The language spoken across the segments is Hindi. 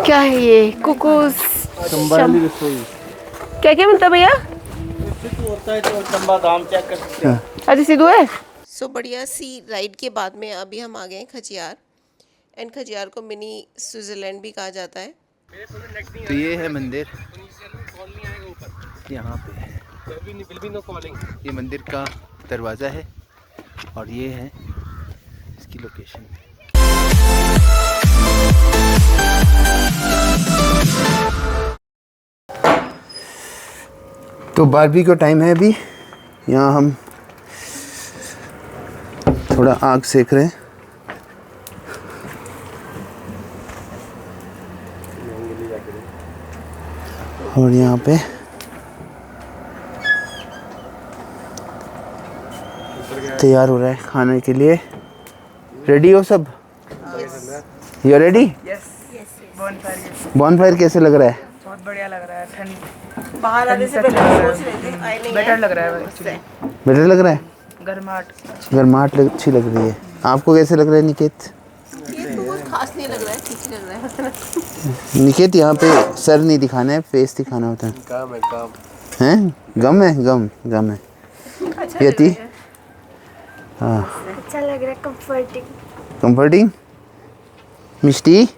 क्या है ये? कुकूज क्या क्या मिलता है भैया? अच्छा सिद्धू है। सो बढ़िया सी राइड के बाद में अभी हम आ गए हैं खजियार। एंड खजियार को मिनी स्विट्जरलैंड भी कहा जाता है। तो ये है मंदिर, यहाँ पे ये मंदिर का दरवाज़ा है और ये है इसकी लोकेशन। तो बारबी का टाइम है अभी। यहाँ हम थोड़ा आग सेक रहे हैं। और यहाँ पे तैयार हो रहा है खाने के लिए। रेडी हो सब? You ready? बॉनफायर कैसे लग रहा है? बहुत बढ़िया लग रहा है। ठंड बाहर आने से पहले सोच रहे थे आए नहीं बेटर लग रहा है एक्चुअली। बेटर लग रहा है? गर्माहट अच्छी लग रही है। आपको कैसे लग रहा है निकेत? ये तो कुछ खास नहीं लग रहा है, ठीक ही लग रहा है। निकेत यहाँ पे सर नहीं दिखाना है, फेस दिखाना होता है। काम है, काम है, गम है, गम है। अच्छा यति हाँ अच्छा लग रहा है, कंफर्टिंग। मिष्टी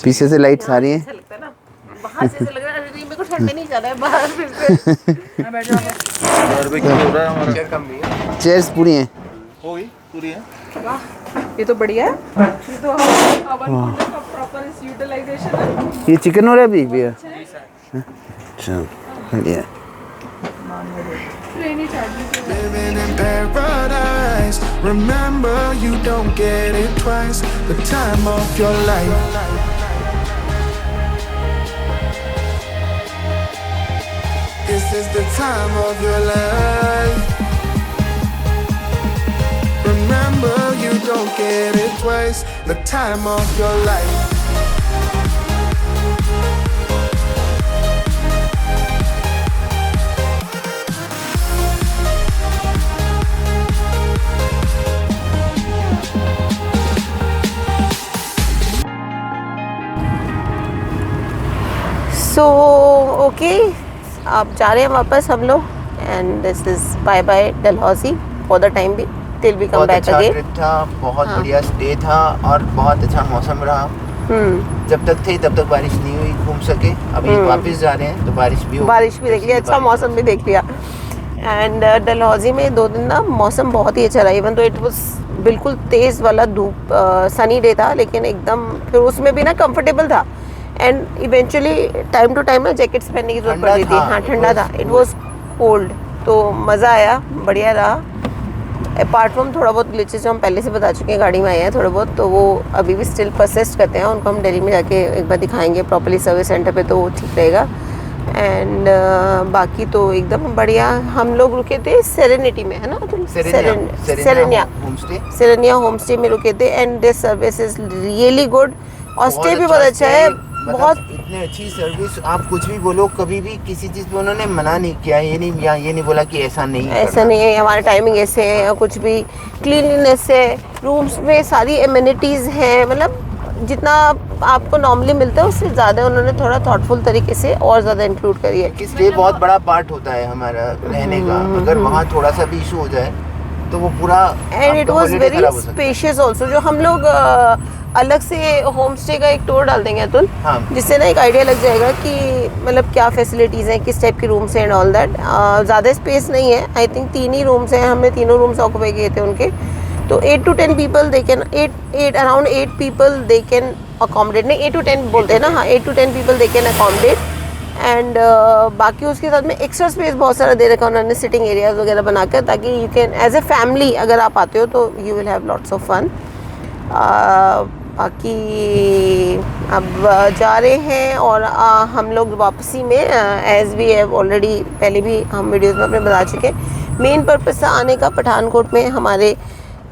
पीछे से लाइट्स आ रही हैं। अच्छा लगता है ना, बाहर से ऐसा लग रहा है अरे मेरे को ठंड नहीं जा रहा है बाहर फिर से। मैं बैठ जाऊंगा। क्या कम नहीं है? चेयर्स पूरी हैं? हो गई पूरी है। ये तो बढ़िया है। ये तो हवन का प्रॉपर यूटिलाइजेशन है। ये चिकन हो रहा है अभी भैया? अच्छा बढ़िया। Living in paradise. Remember, you don't get it twice. The time of your life. This is the time of your life. Remember, you don't get it twice. The time of your life. So okay आप जा रहे हैं वापस हम लोग। And this is bye bye Dalhousie for the time भी, till we come back again. Trip था, बहुत बढ़िया स्टे था और बहुत अच्छा मौसम रहा। जब तक थे तब तक बारिश नहीं हुई, घूम सके। अभी वापस जा रहे हैं तो बारिश भी देख लिया, अच्छा मौसम भी देख लिया। एंड डलहौजी में 2 दिन ना मौसम बहुत ही अच्छा रहा। इवन तो इट वाज बिल्कुल तेज़ वाला धूप, सनी डे था, लेकिन एकदम फिर उसमें भी ना कंफर्टेबल था। And eventually time to time ना जैकेट्स पहनने की जरूरत पड़ती थी। हाँ ठंडा था, इट वाज कोल्ड, तो मज़ा आया, बढ़िया रहा। अपार्ट फ्रॉम थोड़ा बहुत ग्लिचेस जो हम पहले से बता चुके हैं, गाड़ी में आए हैं थोड़े बहुत, तो वो अभी भी स्टिल परसिस्ट करते हैं। उनको हम दिल्ली में जाके एक बार दिखाएंगे प्रॉपर्ली सर्विस सेंटर पे, तो वो ठीक रहेगा। एंड बाकी तो एकदम बढ़िया। हम लोग रुके थे सेरेनिटी में, है ना? सेरेनिया होम स्टे में रुके थे। And this service is really good और स्टे भी बहुत अच्छा है। बहुत इतनी अच्छी सर्विस, आप कुछ भी बोलो, कभी भी किसी चीज़ पे उन्होंने मना नहीं किया। ये नहीं बोला कि ऐसा नहीं है, हमारा टाइमिंग ऐसे है या कुछ भी। क्लीनलीनेस है, रूम्स में सारी एमिनिटीज़ हैं, मतलब जितना आपको नॉर्मली मिलता है उससे ज़्यादा उन्होंने थोड़ा थॉटफुल तरीके से और ज़्यादा इंक्लूड करी है। स्टे बहुत बड़ा पार्ट होता है हमारा रहने का। अगर वहाँ थोड़ा सा भी इशू हो जाए तो वो पूरा। And it was very spacious also. जो हम लोग अलग से होम स्टे का एक टूर डाल देंगे अतुल, जिससे ना एक आइडिया लग जाएगा कि मतलब क्या फैसिलिटीज़ हैं, किस टाइप की रूम्स हैं एंड ऑल दैट। ज़्यादा स्पेस नहीं है, आई थिंक 3 ही रूम्स हैं। हमने तीनों रूम्स ऑक्यूपाई किए थे उनके। तो 8 to 10 people they can around 8 people they can accommodate. नहीं 8 to 10 बोलते हैं ना, हाँ 8 to 10 people they can accommodate. And बाकी उसके साथ में एक्स्ट्रा स्पेस बहुत सारा दे रखा उन्होंने, सिटिंग एरियाज वगैरह बनाकर, ताकि you can as a family अगर आप आते हो तो you will have lots of fun. बाकी अब जा रहे हैं और हम लोग वापसी में एज वी हैव ऑलरेडी पहले भी हम वीडियोस में अपने बता चुके हैं, मेन पर्पस था आने का पठानकोट में हमारे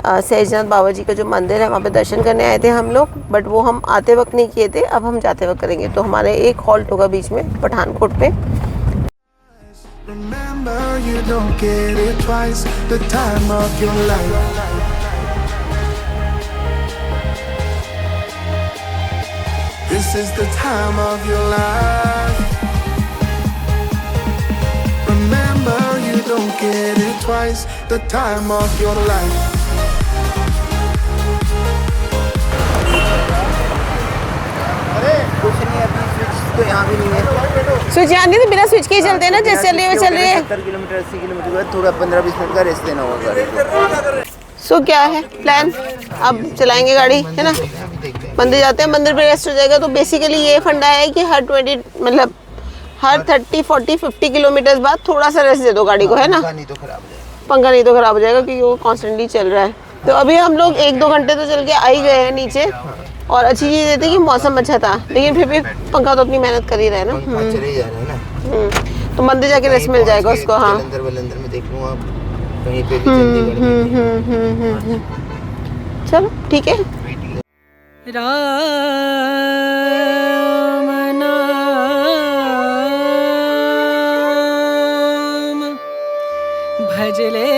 सहजनाथ बाबा जी का जो मंदिर है वहाँ पे दर्शन करने आए थे हम लोग। बट वो हम आते वक्त नहीं किए थे, अब हम जाते वक्त करेंगे। तो हमारे एक हॉल्ट होगा बीच में पठानकोट पे। Remember, you don't get it twice. The time of your life. this is the time of your life. Remember, you don't get it twice. The time of your life. कुछ नहीं, अभी स्विच तो यहाँ भी नहीं है। स्विच यहाँ नहीं, तो बिना स्विच के ही चलते हैं ना, जैसे चल रही है वो चल रही है। 70 किलोमीटर 80 किलोमीटर के बाद थोड़ा 15-20 मिनट का रेस्ट देना होगा गाड़ी को। सो क्या है प्लान, अब चलाएंगे गाड़ी, है ना। मंदिर जाते हैं, मंदिर पे रेस्ट हो जाएगा। तो बेसिकली ये फंडा है कि हर 20 मतलब हर 30 40 50 किलोमीटर बाद थोड़ा सा रेस्ट दे दो गाड़ी को, है ना। पंखा नहीं तो खराब हो जाएगा, पंखा नहीं तो खराब हो जाएगा, क्योंकि वो कॉन्स्टेंटली चल रहा है। तो अभी हम लोग 1-2 घंटे तो चल के आ ही गए हैं नीचे। और अच्छी चीज़ ये थी कि मौसम अच्छा था, लेकिन फिर भी पंखा तो अपनी मेहनत कर ही रहा है ना। पंखा चले ही जा रहा है ना। तो मंदिर जाके रेस्ट मिल जाएगा उसको। हाँ, जलंधर में देख लूँ आप कहीं पे भी चंडीगढ़ में। चलो ठीक है। राम नाम भजले,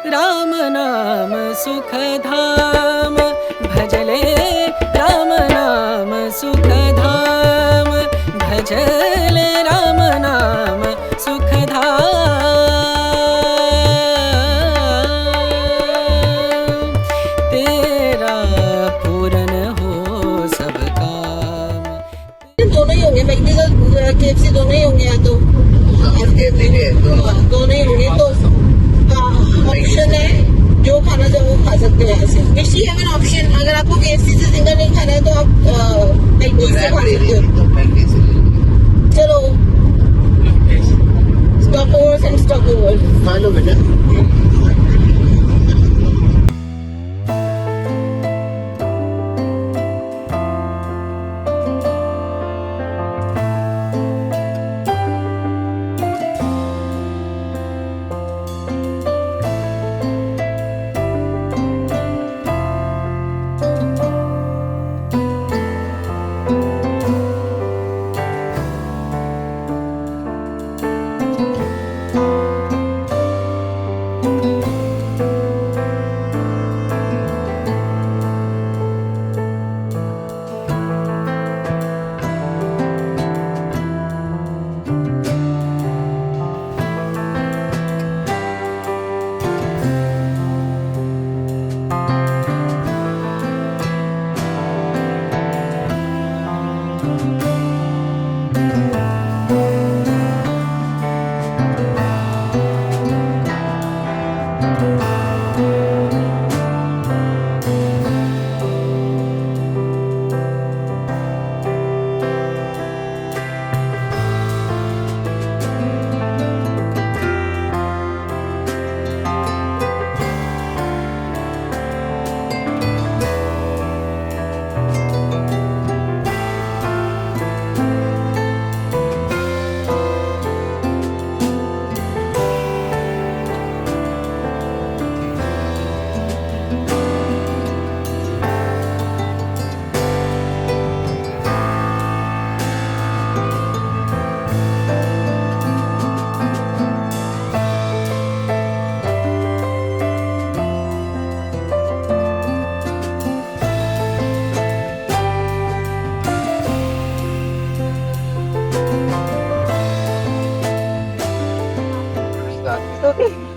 राम नाम सुख धाम भजले, राम नाम सुख धाम भजले, राम नाम सुख धाम, तेरा पूरन हो सब काम। दोनों ही होंगे, मैक्डोनल्ड KFC दोनों ही होंगे, या तो दोनों ही होंगे। तो ऑप्शन है, जो खाना चाहो वो खा सकते हो यहाँ से। मिर्ची है मेरा ऑप्शन, अगर आपको KFC से सिंगल नहीं खाना है तो आप मैक्डोनल्ड से खा सकते हो। चलो stop overs and stop overs खा लो बेटा।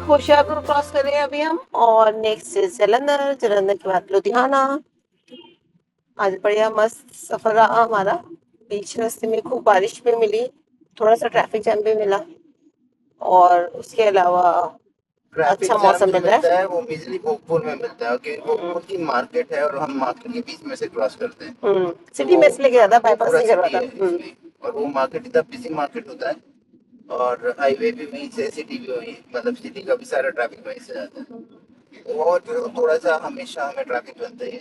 होशियारपुर क्रॉस कर रहे हैं अभी हम, और नेक्स्ट जलंधर, जलंधर के बाद लुधियाना। आज बढ़िया मस्त सफर रहा हमारा। बीच रास्ते में खूब बारिश भी मिली, थोड़ा सा ट्रैफिक जैम भी मिला, और उसके अलावा अच्छा मौसम मिल रहा है। वो बिजली भोगपुर में मिलता है, क्योंकि भोगपुर की मार्केट है और हम मार्केट के बीच में से क्रॉस करते हैं। सिटी में इसलिए गया था, बाईपास नहीं करवाता। और वो मार्केट इतना बिजी मार्केट होता है, और हाईवे भी वहीं से, सिटी भी वहीं, मतलब सिटी का भी सारा ट्रैफिक वहीं से आता है। और थोड़ा सा हमेशा हमें ट्रैफिक बनता ही है।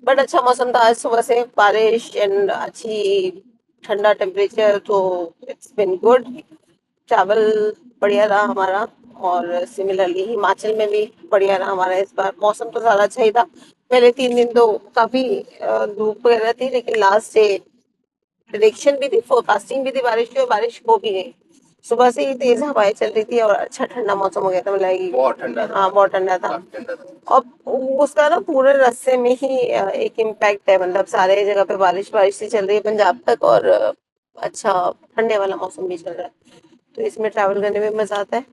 बट अच्छा मौसम था आज सुबह से, बारिश एंड अच्छी ठंडा टेम्परेचर, तो इट्स बिन गुड। ट्रैवल बढ़िया रहा हमारा, और सिमिलरली हिमाचल में भी बढ़िया रहा हमारा इस बार। मौसम तो ज़्यादा अच्छा ही था, पहले 3 दिन तो काफ़ी धूप वगैरह थी, लेकिन लास्ट से प्रेडिक्शन भी थी, फोरकास्टिंग भी थी बारिश की, और बारिश हो भी गई। सुबह से ही तेज हवाएं चल रही थी और अच्छा ठंडा मौसम हो गया था, मतलब बहुत ठंडा था। हाँ बहुत ठंडा था। काफी ठंडा था। और उसका ना पूरे रास्ते में ही एक इम्पैक्ट है, मतलब सारे जगह पे बारिश बारिश सी चल रही है पंजाब तक, और अच्छा ठंडे वाला मौसम भी चल रहा है, तो इसमें ट्रैवल करने में मजा आता है।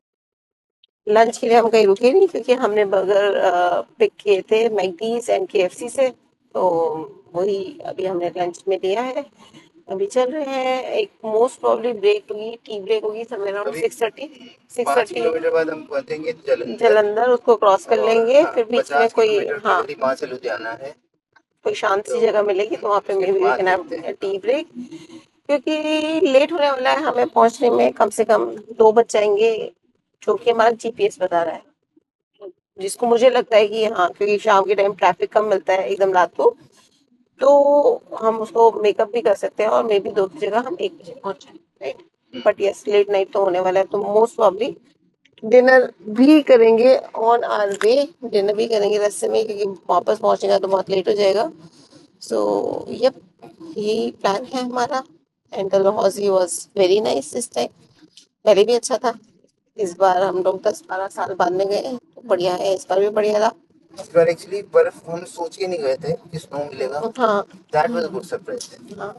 लंच के लिए हम कहीं रुके नहीं, क्योंकि हमने बर्गर पिक किए थे मैकडीज एंड केएफसी से, तो वही अभी हमने लंच में लिया है। अभी चल रहे हैं, एक मोस्ट प्रॉब्ली ब्रेक होगी, टी ब्रेक होगी समय अराउंड अभी 6:30, 5 6:30 किलोमीटर बाद हम पहुंचेंगे जलंधर। जलंधर, उसको क्रॉस कर और लेंगे, हाँ, फिर बीच में 50 कोई किलोमीटर हाँ केवल ही वहां से लुधियाना है। कोई शांत सी तो जगह मिलेगी तो वहाँ पे उसके मे बी वी बाद कैन देखते हैव हैं। टी ब्रेक, क्योंकि लेट होने वाला है हमें पहुंचने में, कम से कम 2 बज जाएंगे, जो कि हमारा जीपीएस बता रहा है, जिसको मुझे लगता है कि हाँ, क्योंकि शाम के टाइम ट्रैफिक कम मिलता है एकदम रात को, तो हम उसको मेकअप भी कर सकते हैं और मे बी 2 की जगह हम 1 बजे पहुंच जाए, right. But yes, late night तो होने वाला है, तो मोस्ट प्रॉब्ली डिनर भी करेंगे ऑन आवर वे, डिनर भी करेंगे रास्ते में, क्योंकि वापस पहुंचेगा तो बहुत लेट हो जाएगा। सो यप, यही प्लान है हमारा। And Dalhousie was very nice this time, पहले भी अच्छा था, इस बार हम लोग 10-12 साल बाद में गए, तो बढ़िया है, इस बार भी बढ़िया था। इस बार एक्चुअली बर्फ हम सोच के नहीं गए थे कि स्नो मिलेगा। हाँ that was a good surprise. हाँ,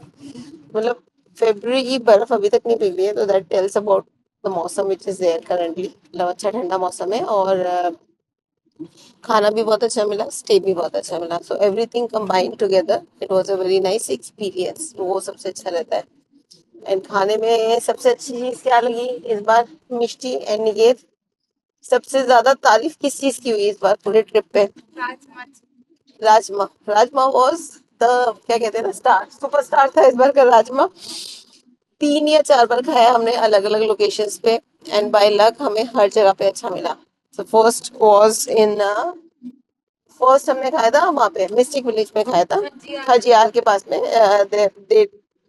मतलब फरवरी की बर्फ अभी तक नहीं पिघली है, तो दैट टेल्स अबाउट द मौसम विच इज देयर करंटली, मतलब अच्छा ठंडा मौसम है, और खाना भी बहुत अच्छा मिला, स्टे भी बहुत अच्छा मिला, so everything combined together it was a very nice experience, वो सबसे अच्छा रहता है। एंड खाने में सबसे अच्छी चीज क्या लगी इस बार, मिष्टी एंड निकेत, सबसे ज्यादा तारीफ किस चीज की हुई इस बार पूरे ट्रिप पे? राजमा। राजमा वॉज द, क्या कहते हैं ना, स्टार, सुपरस्टार था इस बार का राजमा। 3 या 4 बार खाया हमने अलग अलग लोकेशंस पे, एंड बाय लक हमें हर जगह पे अच्छा मिला। So first was in, first हमने खाया था वहाँ पे मिस्टिक विलेज में खाया था, खजियार के पास में,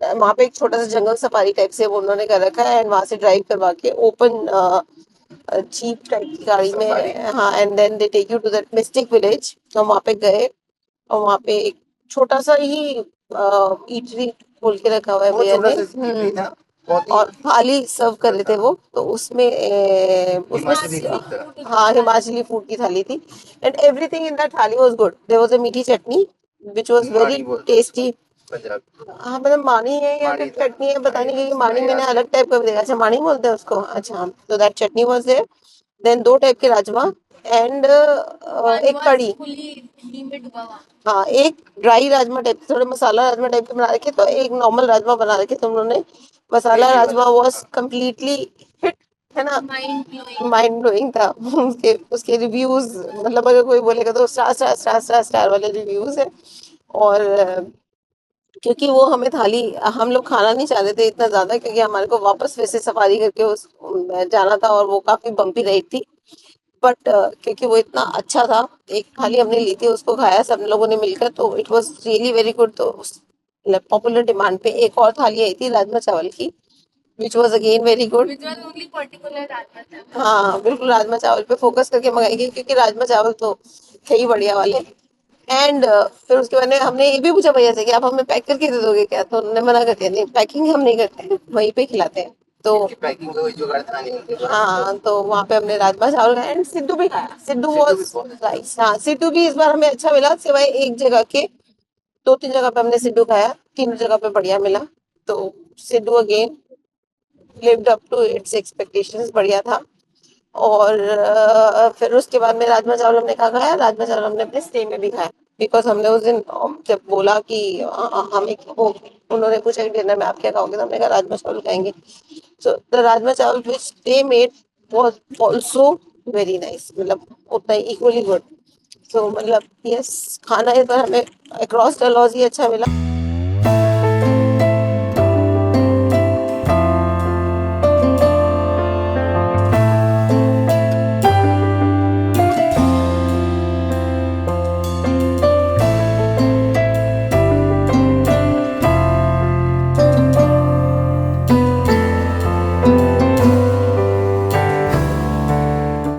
वहाँ पे एक छोटा सा जंगल सफारी टाइप से वो उन्होंने कर रखा है, एंड वहाँ से ड्राइव करवा के ओपन जीप टाइप की गाड़ी सफारी। में, हाँ, and then they take you to that mystic village. हम वहाँ पे गए, और वहाँ पे एक छोटा सा ही ईटरी खोल के रखा हुआ है बहुत भैया छोटा ने, सा टीपी था। बहुत ही और थाली सर्व कर रहे थे वो, तो उसमें उसमें हिमाचली फूड था। हाँ, हिमाचली फूड की थाली थी, and everything in that thali was good. There was a मीठी चटनी विच वाज वेरी मानी बोलते हैं उसको टेस्टी। पंजाब। हाँ, मतलब मानी है या मानी फिर था। चटनी है पता मानी नहीं, था, क्योंकि इतना मानी मैंने याद नहीं। अलग टाइप का भी देखा, अच्छा मानी बोलते हैं उसको, अच्छा, तो that chutney was there, then 2 type के राजमा, एंड एक कड़ी, हाँ, एक ड्राई राजमा टाइप, थोड़े मसाला राजमा टाइप के बना रखे, तो एक नॉर्मल राजमा बना रखे थे उन्होंने। मसाला ग्रेवी राजमा वाला। वॉज हाँ। कम्प्लीटली हिट, है ना, माइंड ब्लोइंग था। उसके उसके रिव्यूज, मतलब अगर कोई बोलेगा तो star star star star star वाले रिव्यूज है। और क्योंकि वो हमें थाली, हम लोग खाना नहीं चाह रहे थे इतना ज्यादा, क्योंकि हमारे को वापस वैसे सफारी करके उस जाना था, और वो काफी बम्पी राइड थी, बट क्योंकि वो इतना अच्छा था, एक थाली हमने ली थी, उसको खाया सब लोगों ने मिलकर, तो it was really very good, तो पॉपुलर डिमांड पे एक और थाली आई थी राजमा चावल की, which was again very good. हाँ, बिल्कुल राजमा चावल पे फोकस करके मंगाएंगे, क्योंकि राजमा चावल तो थे ही बढ़िया वाले। एंड फिर उसके बाद में हमने ये भी पूछा भैया से कि आप हमें पैक करके दे दोगे क्या, तो उन्होंने मना कर दिया, नहीं पैकिंग हम नहीं करते, वहीं पे खिलाते हैं, तो इनकी पैकिंग का कोई जुगाड़ था नहीं उनके पास, तो हाँ, तो वहाँ पे हमने राजमा चावल खाया, एंड सिद्धू भी खाया, सिद्धू सिद्धू भी वॉज बहुत अच्छा राइस, हाँ, सिद्धू भी इस बार हमें अच्छा मिला, सिवाय एक जगह के, 2-3 जगह पे हमने सिद्धू खाया, 3 जगह पे बढ़िया मिला, तो Sidhu again lived up to its expectations, बढ़िया था। और फिर उसके बाद में राजमा चावल हमने कहा खाया, राजमा चावल हमने अपने स्टे में भी खाया, बिकॉज हमने उस दिन जब बोला कि हमें वो, उन्होंने पूछा कि डिनर में आप क्या खाओगे, तो हमने कहा राजमा चावल खाएंगे, सो the rajma chawal which they made was also very nice, मतलब उतना ही इक्वली गुड। सो मतलब यस, खाना इस बार हमें अक्रॉस डलहौजी अच्छा मिला।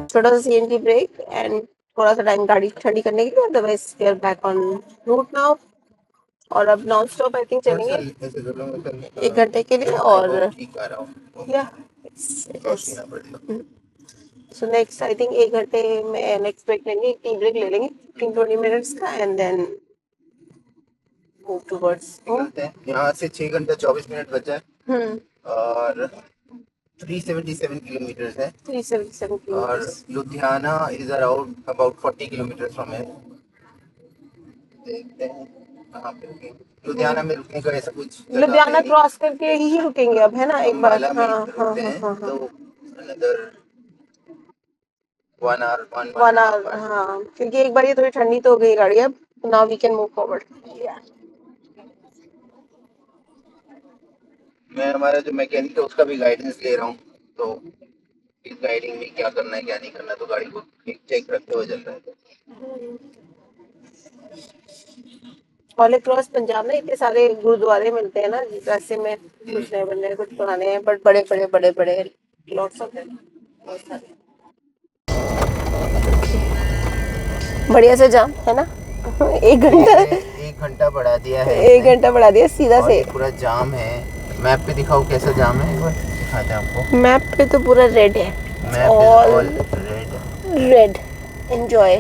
छोटा सा सीएनजी ब्रेक, एंड थोड़ा सा टाइम गाड़ी ठंडी करने के लिए, otherwise we are back on route now, और अब नॉन स्टॉप आई थिंक चल चलेंगे चल ऐसे कर लो मैं कल 1 घंटे के लिए, आई और होप ठीक आ रहा हूँ। या रोशनी पड़ेगा। सो नेक्स्ट आई थिंक 1 घंटे में नेक्स्ट ब्रेक लेंगे, एक टी ब्रेक ले लेंगे 15-20 मिनट्स का and then move towards home. निकलते हैं यहाँ से 6 घंटा 24 मिनट बचा है और 377 किलोमीटर है 377 और kilometres. Ludhiana is around about 40 kilometre from है। देखते हैं कहाँ पे रुकेंगे। लुधियाना में रुकने का ऐसा कुछ जगह लुधियाना है नहीं। क्रॉस करके ही रुकेंगे अब, है ना, एक बार। अंबाला में हाँ रुकते हैं हाँ तो another 1 hour 1 आवर, हाँ, क्योंकि एक बार ये थोड़ी ठंडी तो हो गई गाड़ी अब। Now we can move forward. मैं हमारा जो मैकेनिक है उसका भी गाइडेंस ले रहा हूँ, तो इस गाइडिंग में क्या करना है क्या नहीं करना है, तो गाड़ी को एक चेक रखते हुए चल रहा है। ऑल अक्रॉस पंजाब में इतने सारे गुरुद्वारे मिलते हैं ना रास्ते में, कुछ नए बन रहे कुछ पुराने हैं, बट बड़े बड़े लॉट्स ऑफ देम, बहुत सारे। बढ़िया से जाम है ना। 1 घंटा 1 घंटा बढ़ा दिया है 1 घंटा बढ़ा दिया सीधा और से। ये पूरा जाम है। मैप पे दिखाओ कैसा जाम है, एक बार दिखाते हैं आपको। मैप पे तो पूरा रेड है, map all all red. Red. Enjoy,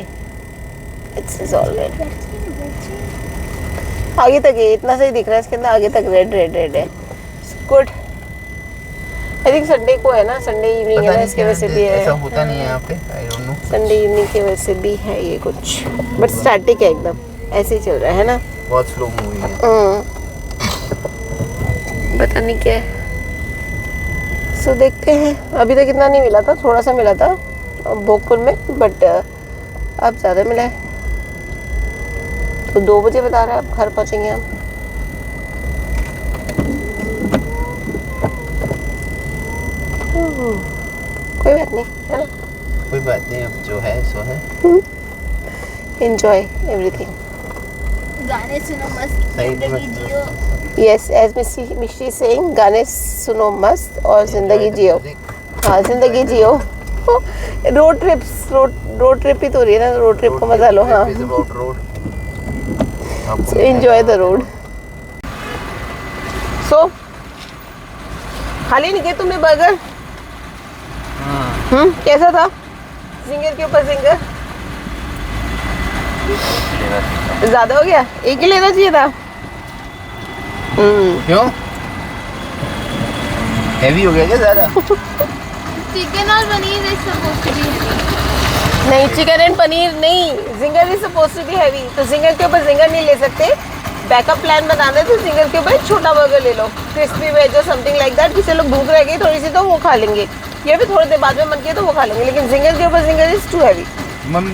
it's all red. आगे तक ये इतना सही दिख रहा है, इसके अंदर आगे तक रेड है। गुड। आई थिंक संडे को है ना, संडे इवनिंग है पता ना, नहीं इसके वजह से भी है। ऐसा होता नहीं है यहाँ पे, I don't know. Sunday evening की वजह से भी है ये कुछ, बट स्टैटिक है एकदम, ऐसे ही चल रहा है ना। बहुत स्लो मूवी है। पता नहीं क्या है। सो देखते हैं, अभी तक इतना नहीं मिला था, थोड़ा सा मिला था भोगपुर में, बट अब ज़्यादा मिला है। तो 2 बजे बता रहा है, अब घर पहुँचेंगे हम। कोई बात नहीं, है ना। कोई बात नहीं, अब जो है सो है। Enjoy everything. गाने सुनो मस्त, सही जिंदगी में। जियो। यस, एज मिस्टी सेइंग, गाने सुनो मस्त और जिंदगी जियो। हाँ, जिंदगी जियो। रोड ट्रिप ही तो हो रही है ना, रोड ट्रिप को मजा लो। हाँ, so enjoy the road. So खा लिए नहीं तुमने बर्गर? कैसा था? जिंगर के ऊपर जिंगर ज्यादा हो गया, एक ही लेना चाहिए था। क्यों? हैवी हो गया क्या ज्यादा? चिकन और paneer is supposed to be नहीं, चिकन एंड पनीर नहीं, Zinger is supposed to be heavy, तो जिंगर के ऊपर जिंगर नहीं ले सकते। बैकअप प्लान बताना है तो जिंगर के ऊपर छोटा बर्गर ले लो, क्रिस्पी वेज और समथिंग लाइक दैट। किसी लोग भूख रह गई थोड़ी सी तो वो खा लेंगे, या फिर थोड़ी देर बाद में मन किया तो वो खा लेंगे, लेकिन जिंगर के ऊपर Zinger is too heavy.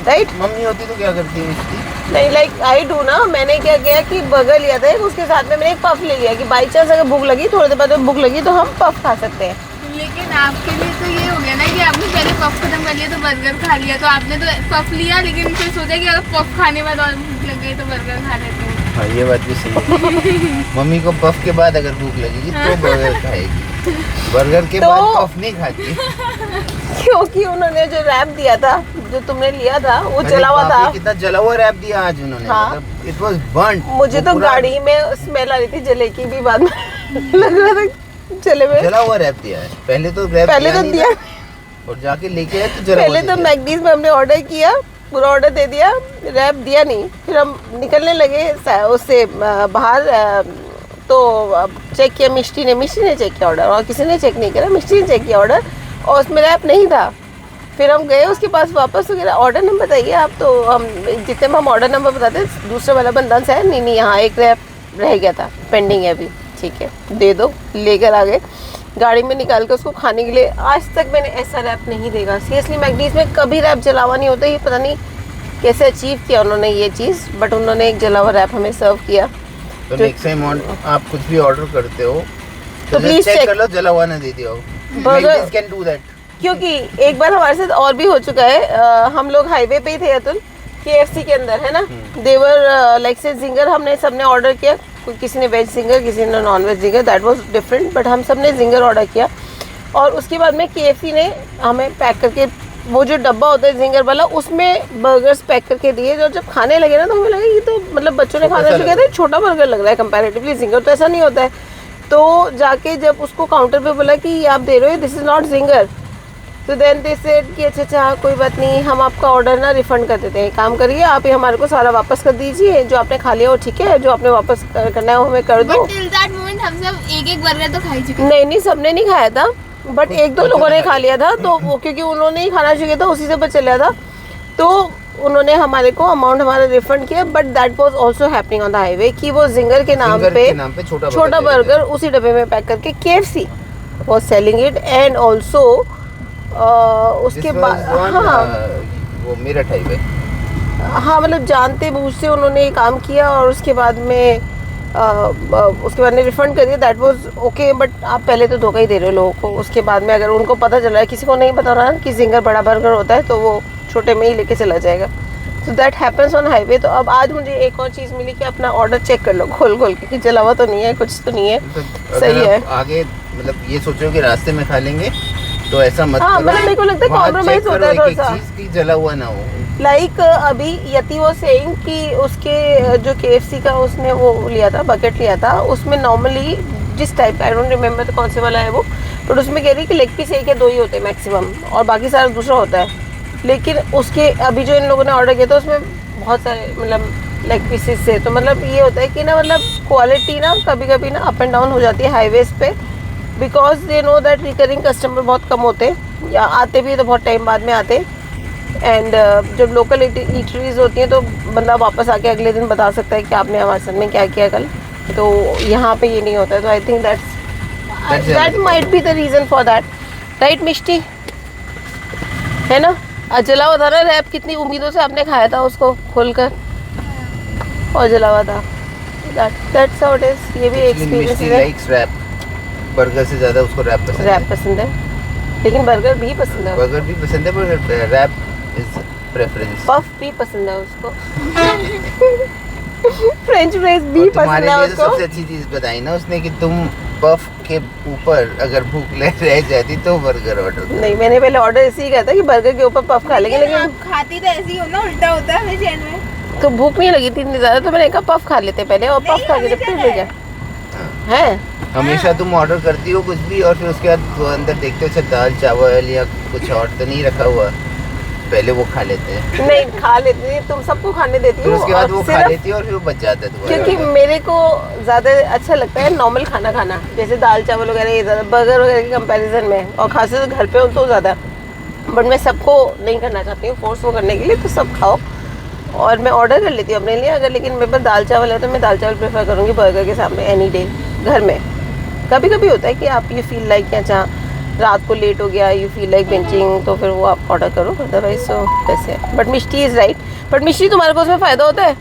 Right. Mummy होती तो क्या करती है इसकी? नहीं, लाइक आई डू ना, मैंने क्या किया कि बर्गर लिया था, उसके साथ में मैंने एक पफ ले लिया कि बाई चांस अगर भूख लगी, थोड़ी देर बाद में भूख लगी तो हम पफ खा सकते हैं। लेकिन आपके लिए तो ये हो गया ना कि आपने पहले पफ खत्म कर लिया तो बर्गर खा लिया, तो आपने तो पफ लिया लेकिन फिर सोचा कि अगर पफ खाने बाद और भूख लग गई तो बर्गर खा लेते हैं। हाँ, ये बात भी सही है। मम्मी को पफ के बाद अगर भूख लगेगी तो बर्गर खाएगी, बर्गर के बाद पफ नहीं खाती। क्योंकि उन्होंने जो रैप दिया था, जो तुमने लिया था, वो जला हुआ था। कितना जला हुआ रैप दिया आज उन्होंने। हाँ। मतलब इट वाज बर्न्ड। मुझे तो गाड़ी में स्मेल आ रही थी जले की भी, बाद में लग रहा था जले में। जला हुआ रैप दिया है। पहले तो रैप दिया और जाके लेके आए तो जला पहले तो मैकडीज में हमने ऑर्डर किया, पूरा ऑर्डर दे दिया, रैप दिया नहीं। फिर हम निकलने लगे उससे बाहर, तो चेक किया मिष्टी ने चेक किया ऑर्डर, और किसी ने चेक नहीं करा, मिष्टी ने चेक किया ऑर्डर और उसमें रैप नहीं था। फिर हम गए उसके पास वापस, तो कह ऑर्डर नंबर बताइए आप, तो हम जितने में हम ऑर्डर नंबर बताते, दूसरे वाला बंदा से नहीं यहाँ एक रैप रह गया था, पेंडिंग है अभी, ठीक है दे दो। लेकर आ गए गाड़ी में निकाल के उसको खाने के लिए। आज तक मैंने ऐसा रैप नहीं देखा सीरियसली, मैकडीज में कभी रैप जला हुआ नहीं होता। ये पता नहीं कैसे अचीव किया उन्होंने ये चीज़, बट उन्होंने एक जला हुआ रैप हमें सर्व किया। तो नेक्स्ट टाइम आप कुछ भी ऑर्डर करते हो तो प्लीज चेक कर लो, जला हुआ ना दे दिया हो। बर्गर कैन डू दैट, क्योंकि एक बार हमारे साथ और भी हो चुका है। हम लोग हाईवे पे ही थे अतुल, KFC के अंदर है ना, देवर लाइक से जिंगर हमने सबने ऑर्डर किया, किसी ने वेज जिंगर, किसी ने non veg Zinger, that was different, but हम सब ने जिंगर ऑर्डर किया। और उसके बाद में KFC ने हमें पैक करके, वो जो डब्बा होता है जिंगर वाला, उसमें बर्गर्स पैक करके दिए। जो जब खाने लगे ना तो हमें लगा ये तो मतलब बच्चों ने खाना शुरू किया था, छोटा बर्गर लग रहा है कंपैरेटिवली, जिंगर तो ऐसा नहीं होता है। तो जाके जब उसको काउंटर पे बोला कि आप दे रहे हो दिस इज़ नॉट जिंगर, तो देन दे सेड कि अच्छा कोई बात नहीं, हम आपका ऑर्डर ना रिफ़ंड कर देते हैं, काम करिए आप ही हमारे को सारा वापस कर दीजिए, जो आपने खा लिया वो ठीक है, जो आपने वापस करना है वो हमें कर दो। बट टिल दैट मोमेंट हम सब एक बर्गर तो खा ही चुके नहीं नहीं, सबने नहीं खाया था, बट एक दो लोगों ने खा लिया था, तो वो क्योंकि उन्होंने ही खाना चाहिए था उसी से बच चला था, तो उन्होंने हमारे को अमाउंट हमारा रिफंड किया। But that was also happening on the highway कि वो जिंगर के नाम पे छोटा बर्गर उसी डब्बे में पैक करके KFC was selling it, and also उसके बाद हाँ वो मेरठ हाईवे, हाँ मतलब जानते बूझते उन्होंने ये काम किया, और उसके बाद में उसके बाद में रिफंड कर दिया। दैट वाज ओके, बट आप पहले तो धोखा ही दे रहे हो लोगों को। उसके बाद में अगर उनको पता चला है, किसी को नहीं पता रहा कि जिंगर बड़ा बर्गर होता है, तो वो छोटे में ही लेके चला जाएगा। तो दैट हैपन्स ऑन हाईवे। तो अब आज मुझे एक और चीज़ मिली कि अपना ऑर्डर चेक कर लो खोल खोल के कि जला हुआ तो नहीं है, कुछ तो नहीं है, तो सही है। आगे मतलब ये सोचो कि रास्ते में खा लेंगे तो ऐसा मत हाँ, करो। मतलब मेरे को लगता है कॉम्प्रोमाइज होता है थोड़ा सा, चीज की जला हुआ ना हो। लाइक अभी यति वो सेइंग कि उसके जो KFC का उसने वो लिया था, बकेट लिया था, उसमें नॉर्मली जिस टाइप का आई डोंट रिमेम्बर कौन से वाला है वो, बट उसमें कह रही कि लेग पीस 1 या 2 ही होते हैं मैक्सिमम, और बाकी सारा दूसरा होता है। लेकिन उसके अभी जो इन लोगों ने ऑर्डर किया था उसमें बहुत सारे मतलब लेग पीसेस से, तो मतलब ये होता है कि ना मतलब क्वालिटी ना कभी कभी ना अप एंड डाउन हो जाती है हाईवेज पे, because they know that recurring customer बहुत कम होते हैं, या आते भी तो बहुत टाइम बाद में आते। एंड जब लोकल ईटरीज होती हैं तो बंदा वापस आके अगले दिन बता सकता है कि आपने हमारे साथ में क्या किया कल, तो यहाँ पे ये नहीं होता है। तो I think that might be the reason for that, right Mishti, है ना? जला हुआ था ना रैप, कितनी उम्मीदों से आपने खाया था उसको खोलकर, और जला हुआ था। That's how it is. ये भी एक्सपीरियंस है। रैप बर्गर से ज़्यादा उसको रैप पसंद है, लेकिन बर्गर भी पसंद है, बर्गर भी पसंद है, पर रैप इज प्रेफरेंस। पफ भी पसंद है उसको फ्रेंच फ्राइज भी पसंद है उसको। सबसे अच्छी चीज़ बताई ना उसने कि तुम पफ के ऊपर अगर भूख रह जाती तो बर्गर ऑर्डर। नहीं, मैंने पहले ऑर्डर इसी ही किया था कि बर्गर के ऊपर पफ खा लेंगे, लेकिन आप खाती तो ऐसी हो ना, उल्टा होता है मेरे चैन में। तो भूख नहीं लगी थी इतनी ज़्यादा, तो मैंने कहा पफ खा लेते पहले, और पफ खा के रिपीट हो गया है। हमेशा तुम ऑर्डर करती हो कुछ भी और फिर उसके बाद वो अंदर देखते हो अच्छा दाल चावल या कुछ और तो नहीं रखा हुआ, पहले वो खा लेते हैं। नहीं, खा लेती नहीं, तुम सबको खाने देती फिर हो, उसके बाद वो खा सिर्फ लेती है और फिर वो बच जाता है दोबारा। क्योंकि मेरे को ज़्यादा अच्छा लगता है नॉर्मल खाना खाना, जैसे दाल चावल वगैरह, ये ज़्यादा बर्गर वगैरह के कंपैरिजन में, और खासकर घर पे हो तो ज़्यादा। बट मैं सबको नहीं करना चाहती हूँ फोर्स वो करने के लिए, तो सब खाओ, और मैं ऑर्डर कर लेती हूँ अपने लिए। अगर लेकिन मेरे पास दाल चावल है तो मैं दाल चावल प्रेफर करूँगी बर्गर के सामने एनी डे। घर में कभी कभी होता है कि आप यू फील लाइक अच्छा रात को लेट हो गया, यू फील लाइक बेंचिंग, तो फिर वो आप ऑर्डर करो, अदरवाइज तो वैसे है। But Mishti is right, but Mishti तुम्हारे को उसमें फ़ायदा होता है?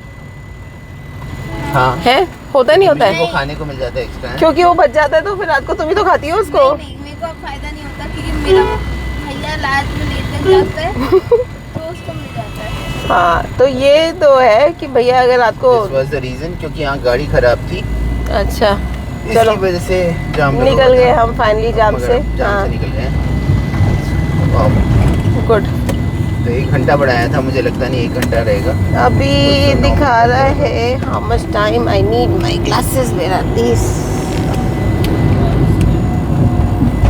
हाँ है, होता नहीं होता है? वो खाने को मिल जाता है एक्स्ट्रा, क्योंकि वो बच जाता है तो फिर रात को तुम ही तो खाती हो उसको। नहीं, मेरे को अब फायदा नहीं होता क्योंकि मेरा भैया रात में लेट तक जागता है तो उसको मिल जाता है। हाँ, तो ये तो है कि भैया अगर रात को दिस वाज द रीजन, क्योंकि यहाँ गाड़ी खराब थी, अच्छा चलो इसी वजह से जाम लगा निकल हुआ गए था। हम फाइनली जाम मगर से। जाम हाँ, से निकल गए। वाह, गुड। तो 1 घंटा बढ़ाया था, मुझे लगता नहीं 1 घंटा रहेगा। अभी कुछ तो दिखा नौ रहा मिनट है how much time I need my glasses, where are these?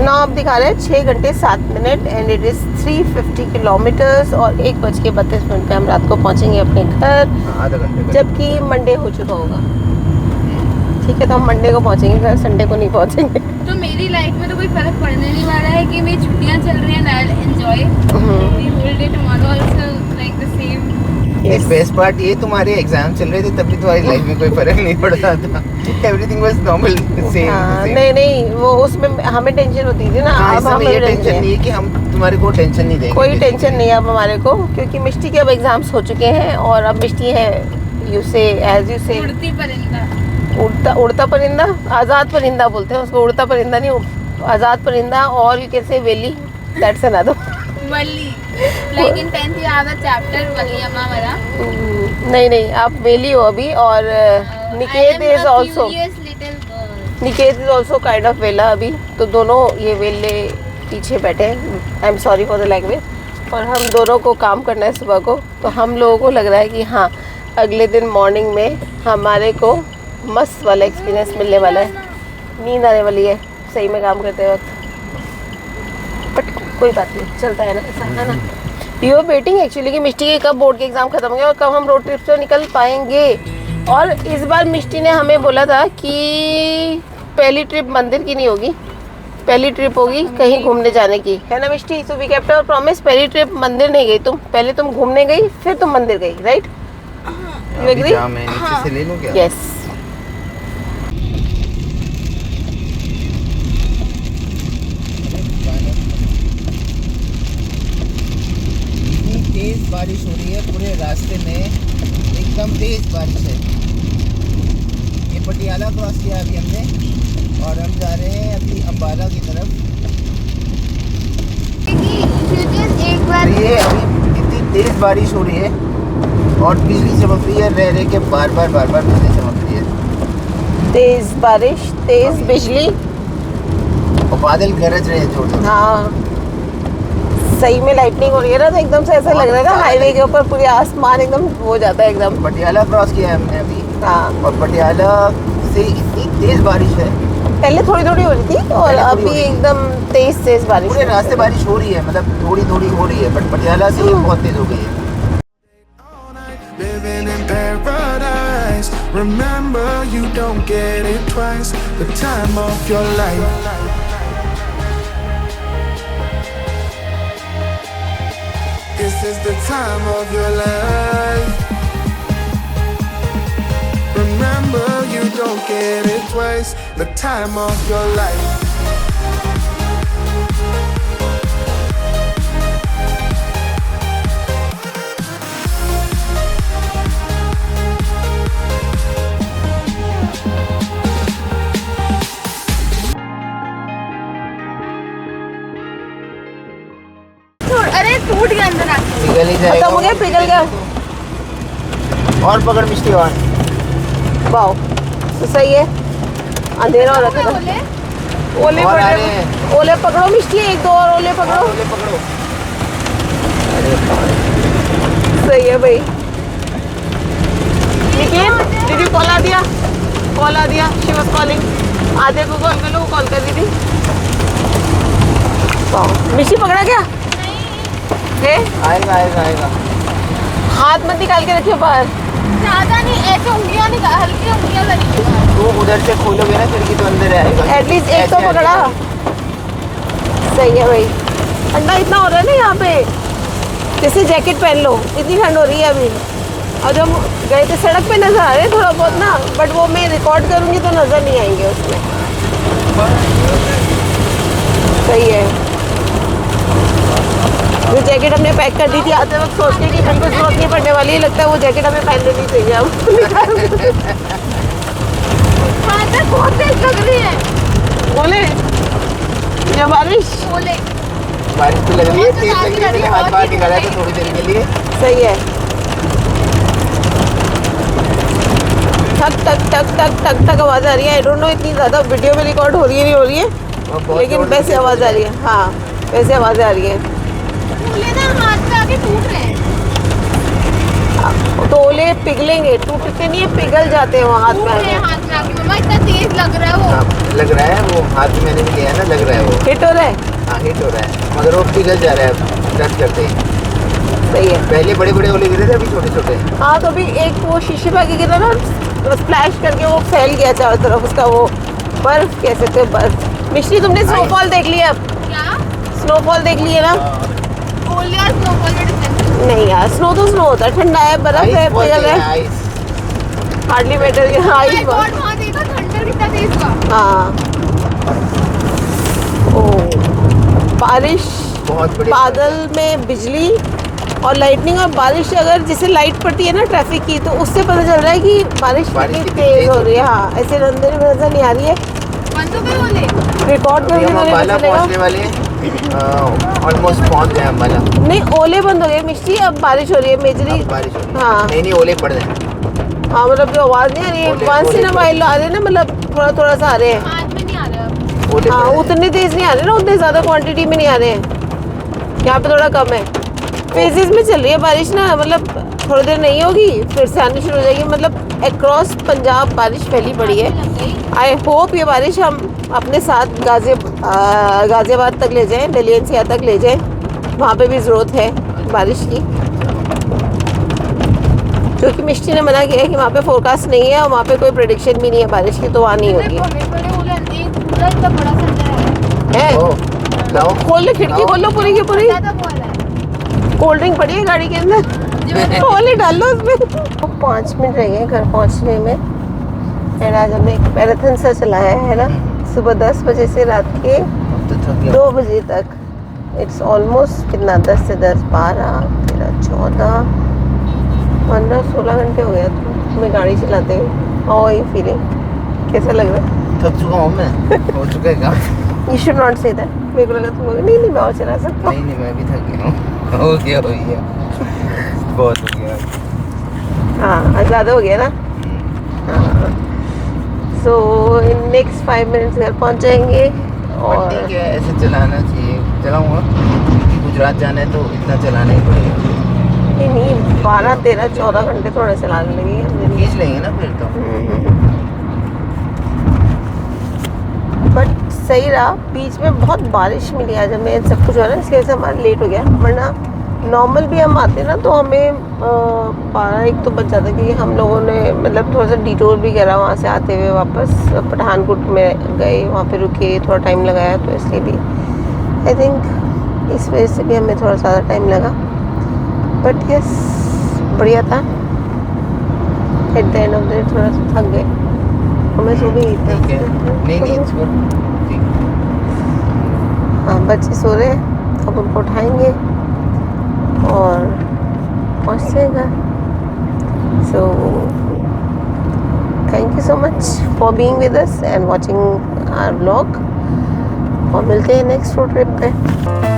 ना अब दिखा रहा है 6 घंटे 7 minute and it is 350 kilometres, और 1:32 पे हम रात को पहुंचेंगे अपने घर, आधा घंटे का। जबकि मंडे हो चुका होगा। ठीक है, तो हम मंडे को पहुंचेंगे घर, संडे को नहीं पहुंचेंगे। तो मेरी लाइफ में तो कोई फर्क पड़ने नहीं वाला है कि मेरी छुट्टियां चल रही हैं, I will enjoy the whole day tomorrow also like the same. एक बेस्ट पार्ट ये तुम्हारे एग्जाम चल रहे थे तब भी तुम्हारी लाइफ में कोई फर्क नहीं पड़ रहा था, एवरीथिंग वाज नॉर्मल सेम। हाँ, नहीं नहीं, वो उसमें हमें टेंशन होती थी ना। अब हमें ये हमें टेंशन नहीं है कि हम तुम्हारे को टेंशन नहीं देंगे, कोई टेंशन नहीं है अब हमारे को, क्योंकि मिष्टी के अब एग्जाम्स हो चुके हैं, और अब मिष्टी है यू से एज यू से उड़ती परिंदा। उड़ता परिंदा, आज़ाद परिंदा बोलते हैं उसको, उड़ता परिंदा नहीं, आज़ाद परिंदा, और यू कैन से वेली, दैट्स अनदर वली, like in 10th you have a chapter वली अम्मा वाला। नहीं नहीं, आप वेली हो अभी, और Niket is also, Niket is also kind of वेला अभी, तो दोनों ये वेले पीछे बैठे हैं। I am sorry for the language, और हम दोनों को काम करना है सुबह को, तो हम लोगों को लग रहा है कि हाँ अगले दिन मॉर्निंग में हमारे को मस्त वाला एक्सपीरियंस मिलने वाला है। नींद आने वाली है सही में काम करते वक्त, बट कोई बात नहीं, चलता है ना ऐसा, है ना। यू आर वेटिंग एक्चुअली कि मिष्टी के कब बोर्ड के एग्ज़ाम खत्म होंगे और कब हम रोड ट्रिप से निकल पाएंगे। और इस बार मिष्टी ने हमें बोला था कि पहली ट्रिप मंदिर की नहीं होगी, पहली ट्रिप होगी कहीं घूमने जाने की, है ना Mishti. So we kept our promise, पहली ट्रिप मंदिर नहीं गई तुम, पहले तुम घूमने गई फिर तुम मंदिर गई, राइट? You agree? मैं नीचे से ले लूं क्या? यस। तेज बारिश हो रही है पूरे रास्ते में, एकदम तेज बारिश है। ये पटियाला क्रॉस किया अभी हमने और हम जा रहे हैं अभी अम्बाला की तरफ। एक बार ये अभी इतनी तेज बारिश हो रही है और बिजली चमक रही है, रह रह के बार बार बिजली चमक रही है। तेज बारिश, तेज बिजली और बादल गरज रहे हैं जोर जोर से। हाँ सही में लाइटनिंग हो रही है ना, तो एकदम से ऐसा लग रहा है ना हाईवे के ऊपर पूरे आसमान एकदम हो जाता है एकदम। पटियाला क्रॉस किया है हमने अभी हाँ और पटियाला से इतनी तेज बारिश है, पहले थोड़ी थोड़ी हो रही थी और पहले थोड़ी हो अभी रही थी। एकदम तेज बारिश पूरे हो रही रास्ते है। बारिश हो रही है, मतलब थोड़ी थोड़ी हो रही है, बट पटियाला से ये बहुत तेज हो गई है। all night, living in paradise. Remember, you don't get it twice. The time of your life. This is the time of your life. Remember, you don't get it twice. The time of your life. अरे टूट गया अंदर आके। पिघल ही जाएगा। खत्म हो गया, पिघल गया। और पकड़ मिष्टी और। वाओ तो सही है, अंधेरा हो रखा था। बोले ओले और पड़ आ रहे रहे हैं। ओले पकड़ो मिष्टी, एक दो और ओले पकड़ो। ओले पकड़ो। सही है भाई। लेकिन दीदी कॉल आ दिया, कॉल आ दिया, शी वाज कॉलिंग। आधे को कॉल कर लो, वो कॉल कर रही थी। वाओ मिष्टी पकड़ा क्या? है आएगा आएगा आएगा। हाथ मत निकाल के रखियो बाहर। ज्यादा नहीं, ऐसे उंगलियां निकाल, हल्की उंगलियां करेंगे। तो उधर से खोलोगे ना खिड़की तो अंदर आएगा। एटलीस्ट एक तो ऐसे पकड़ा। आएगा। सही है भाई। ठंडा इतना हो रहा है ना यहाँ पे, जैसे जैकेट पहन लो, इतनी ठंड हो रही है अभी। और जब गए थे सड़क पे नजर आ रहे हैं थोड़ा बहुत ना, बट वो मैं रिकॉर्ड करूँगी तो नजर नहीं आएंगे उसमें। सही है। जो जैकेट हमने पैक कर दी थी आते वक्त सोच के कि बिल्कुल जरूरत नहीं पड़ने वाली है, लगता है वो जैकेट हमें पहन लेनी चाहिए अब। बादल बहुत तेज लग रही है। बोले ये बारिश बोले बारिश तो लग रही है, तेज लग रही है। मैंने हाथ बहुत बाहर तेज निकाला लग था रही है। थोड़ी देर के लिए। सही है। ठक ठक ठक ठक ठक ठक आवाज आ रही है। आई डोंट नो इतनी ज्यादा वीडियो में रिकॉर्ड हो रही है नहीं हो रही है, और बहुत लेकिन जोर वैसे से आवाज आ रही है। हाँ वैसे आवाज आ रही है। बोले ना हाथ पे आके टूट रहे हैं। तो ओले पिघलेंगे, टूटते नहीं है, पिघल जाते हैं वो हाथ टूट में रहे हैं आके। हाथ में आके। मम्मा इतना तेज लग रहा है वो। हाँ, लग रहा है वो हाथ में मैंने भी लिया है ना, लग रहा है वो। हिट हो रहा है। हाँ हिट हो रहा है, मगर वो पिघल जा रहा है टच करते ही। सही है। पहले बड़े बड़े ओले गिरे थे, अभी छोटे छोटे। हाँ तो अभी एक वो शीशे पे आके गिरा ना, स्प्लैश करके वो फैल गया चारों तरफ उसका वो बर्फ, कह सकते हो बर्फ। मिश्री तुमने स्नोफॉल देख लिया? अब क्या स्नोफॉल देख लिया ना? बोले यार स्नोफॉल में डिफरेंस। नहीं यार, स्नो तो स्नो होता है, ठंडा है, बर्फ है, आइस बोलते पिघल हैं, है, ice. Hardly matter. My ice God वहां देखा थंडर कितना तेज था। हाँ। ओ बारिश, बहुत बड़ी बादल में बिजली और लाइटनिंग, और बारिश अगर जैसे लाइट पड़ती है ना ट्रैफिक की, तो उससे पता चल रहा है कि बारिश कितनी कितनी तेज हो रही है। हाँ ऐसे अंदर में नजर नहीं आ रही है, बंद तो गए बोले। रिकॉर्ड अभी करने हम वाले अम्बाला पता चलेगा। पहुंचने वाले हैं, ऑलमोस्ट पहुंच गए अम्बाला। नहीं ओले बंद हो गए मिष्टी, अब बारिश हो रही है मेजरी। अब बारिश हो रही है। हाँ नहीं नहीं, ओले पड़ रहे हैं। हाँ मतलब जो आवाज नहीं आ रही है, ओले- वंस इन ओले अ वाइल आ रहे हैं ना, मतलब थोड़ा थोड़ा सा आ रहे हैं। हाथ में नहीं आ रहा अब। ओले हाँ पड़ रहे हैं। उतने तेज नहीं आ रहे ना, उतने ज्यादा क्वांटिटी में नहीं आ रहे हैं, यहाँ पे थोड़ा कम है। फेजेस में चल रही है बारिश ना, मतलब थोड़ी देर नहीं होगी फिर से आनी शुरू हो जाएगी, मतलब अक्रॉस पंजाब बारिश फैली पड़ी है। आई होप ये बारिश हम अपने साथ गाज़ियाबाद तक ले जाएं, दिल्ली एनसीआर तक ले जाएं, वहाँ पे भी ज़रूरत है बारिश की, क्योंकि मिष्टी ने मना किया है कि वहाँ पे फोरकास्ट नहीं है और वहाँ पे कोई प्रेडिक्शन भी नहीं है बारिश की, तो वहाँ नहीं होगी है। लाओ खोल लो खिड़की, खोल लो पूरी की पूरी, कोल्ड ड्रिंक पड़ी है गाड़ी के अंदर, खोल ही डाल लो उसमें। 5 मिनट रह गए घर पहुंचने में, एंड आज हमने एक मैराथन सा चलाया है ना, सुबह 10 बजे से रात के अब तो थक गया। 2 बजे तक। इट्स ऑलमोस्ट कितना 10 से 10 12 13 14 15 16 घंटे हो गया तुम्हें गाड़ी चलाते हुए। हाउ ये फीलिंग, कैसा लग रहा है? थक चुका हूँ मैं, हो चुका है काम। You should not say that. मेरे को लगा तुम नहीं मैं और चला सकता हूँ। नहीं मैं भी थक गया हूँ। हो गया बहुत हो गया। हाँ आज ज़्यादा हो गया ना। सो इन नेक्स्ट 5 मिनट्स घर पहुँच जाएंगे। और ठीक है, ऐसे चलाना चाहिए, चलाऊँगा क्योंकि गुजरात जाना है तो इतना चलाना ही पड़ेगा। नहीं 12 13 14 घंटे थोड़ा चलाने लगी खींच लेंगे ना फिर तो। बट सही रहा, बीच में बहुत बारिश मिली आज हमें, सब कुछ हो रहा है इसकी वजह से हमारा लेट हो गया, वरना नॉर्मल भी हम आते ना तो हमें 12-1 तो बच जाता, क्योंकि हम लोगों ने मतलब थोड़ा सा डिटोर भी करा वहाँ से आते हुए, वापस पठानकोट में गए, वहाँ पे रुके, थोड़ा टाइम लगाया, तो इसलिए भी आई थिंक इस वजह से भी हमें थोड़ा ज़्यादा टाइम लगा। बट यस बढ़िया था। At the end of the day थोड़ा सा थक गए, हमें सो भी ठीक है, नहीं it's good, ठीक। हाँ बच्चे सो रहे हैं, अब उनको उठाएंगे और पहुँचते हैं घर। So thank you so much for being with us and watching our vlog, और मिलते हैं नेक्स्ट रोड ट्रिप पे।